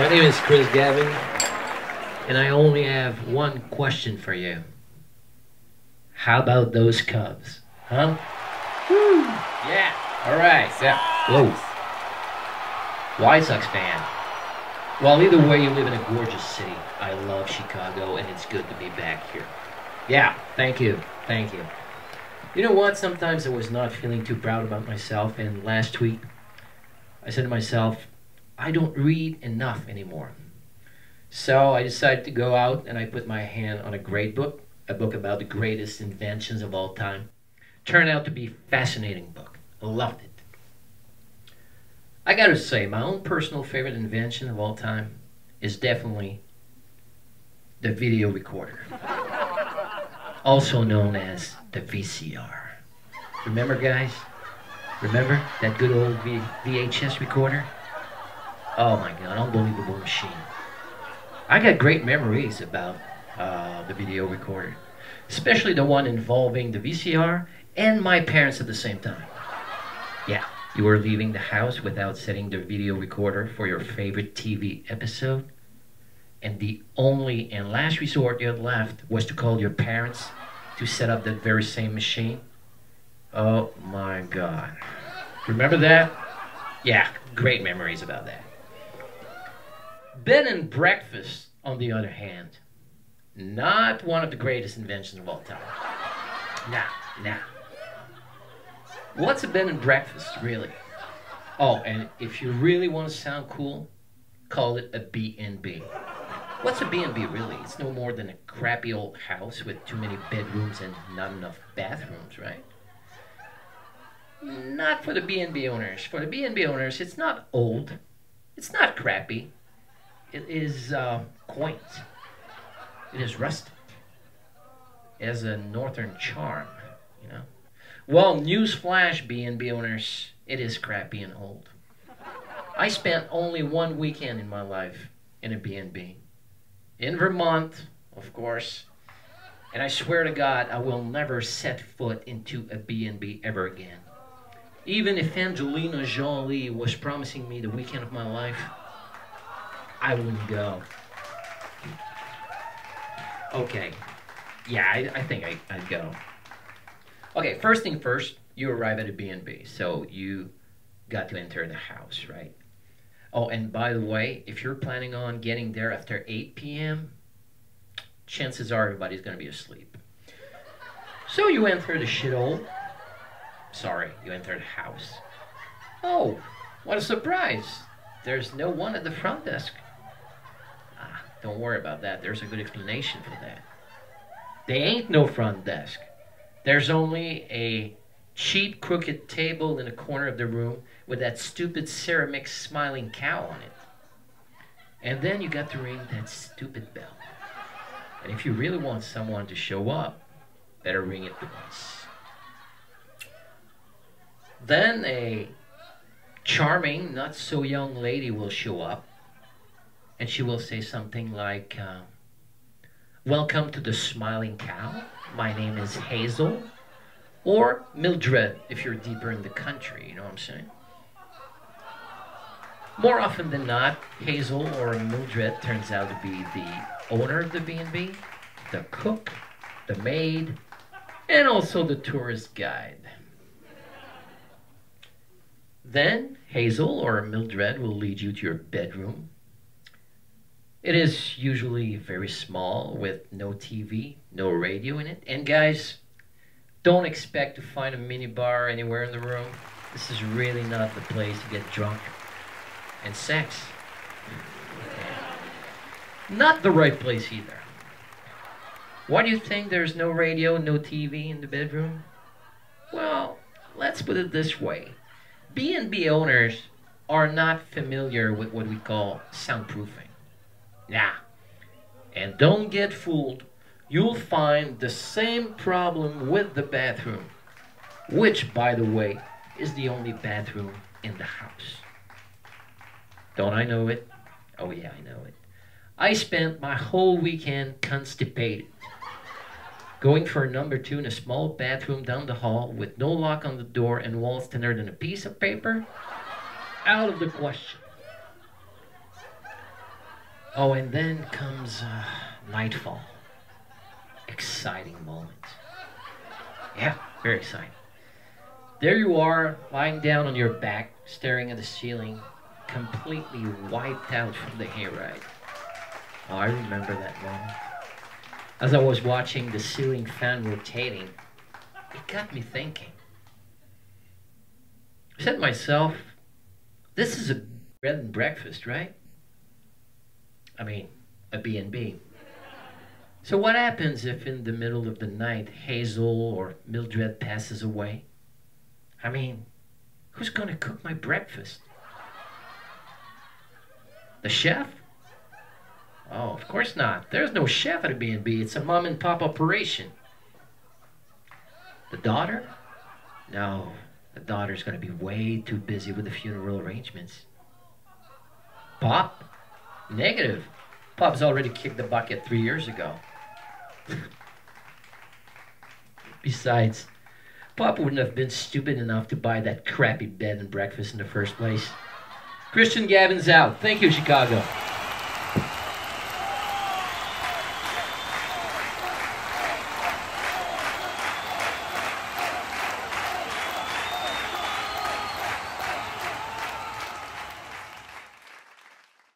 My name is Chris Gavin, and I only have one question for you. How about those Cubs? Huh? Woo! Yeah, alright, yeah. Whoa. White Sox fan. Well, either way, you live in a gorgeous city. I love Chicago, and it's good to be back here. Yeah, thank you, thank you. You know what? Sometimes I was not feeling too proud about myself, and last week I said to myself, I don't read enough anymore. So I decided to go out and I put my hand on a great book, a book about the greatest inventions of all time. Turned out to be a fascinating book. I loved it. I gotta say, my own personal favorite invention of all time is definitely the video recorder, also known as the VCR. Remember, guys? Remember that good old VHS recorder? Oh my God, unbelievable machine. I got great memories about the video recorder, especially the one involving the VCR and my parents at the same time. Yeah, you were leaving the house without setting the video recorder for your favorite TV episode, and the only and last resort you had left was to call your parents to set up that very same machine. Oh my God. Remember that? Yeah, great memories about that. Bed and breakfast, on the other hand, not one of the greatest inventions of all time. Nah. What's a bed and breakfast, really? Oh, and if you really want to sound cool, call it a B&B. What's a B&B, really? It's no more than a crappy old house with too many bedrooms and not enough bathrooms, right? Not for the B&B owners. For the B&B owners, it's not old. It's not crappy. It is quaint. It is rustic. It has a northern charm, you know. Well, newsflash, B&B owners, it is crappy and old. I spent only one weekend in my life in a B&B. In Vermont, of course. And I swear to God, I will never set foot into a B&B ever again. Even if Angelina Jolie was promising me the weekend of my life, I wouldn't go. Okay. Yeah, I think I'd go. Okay, first thing first, you arrive at a B&B. So you got to enter the house, right? Oh, and by the way, if you're planning on getting there after 8 p.m., chances are everybody's going to be asleep. So you enter the shithole. Sorry, you enter the house. Oh, what a surprise. There's no one at the front desk. Don't worry about that. There's a good explanation for that. There ain't no front desk. There's only a cheap, crooked table in the corner of the room with that stupid ceramic smiling cow on it. And then you got to ring that stupid bell. And if you really want someone to show up, better ring it twice. Then a charming, not so young lady will show up. And she will say something like, welcome to the Smiling Cow. My name is Hazel. Or Mildred, if you're deeper in the country, you know what I'm saying? More often than not, Hazel or Mildred turns out to be the owner of the B&B, the cook, the maid, and also the tourist guide. Then Hazel or Mildred will lead you to your bedroom. It is usually very small with no TV, no radio in it. And guys, don't expect to find a minibar anywhere in the room. This is really not the place to get drunk and sex. Not the right place either. Why do you think there's no radio, no TV in the bedroom? Well, let's put it this way. B&B owners are not familiar with what we call soundproofing. Nah. And don't get fooled. You'll find the same problem with the bathroom, which, by the way, is the only bathroom in the house. Don't I know it? Oh yeah, I know it. I spent my whole weekend constipated, going for a number 2 in a small bathroom down the hall with no lock on the door and walls thinner than a piece of paper. Out of the question. Oh, and then comes nightfall. Exciting moment. Yeah, very exciting. There you are, lying down on your back, staring at the ceiling, completely wiped out from the hayride. Oh, I remember that moment. As I was watching the ceiling fan rotating, it got me thinking. I said to myself, this is a bed and breakfast, right? I mean, a B&B. So what happens if in the middle of the night Hazel or Mildred passes away? I mean, who's gonna cook my breakfast? The chef? Oh, of course not. There's no chef at a B&B. It's a mom and pop operation. The daughter? No, the daughter's gonna be way too busy with the funeral arrangements. Pop? Negative. Pop's already kicked the bucket 3 years ago. Besides, Pop wouldn't have been stupid enough to buy that crappy bed and breakfast in the first place. Christian Gavin's out. Thank you, Chicago.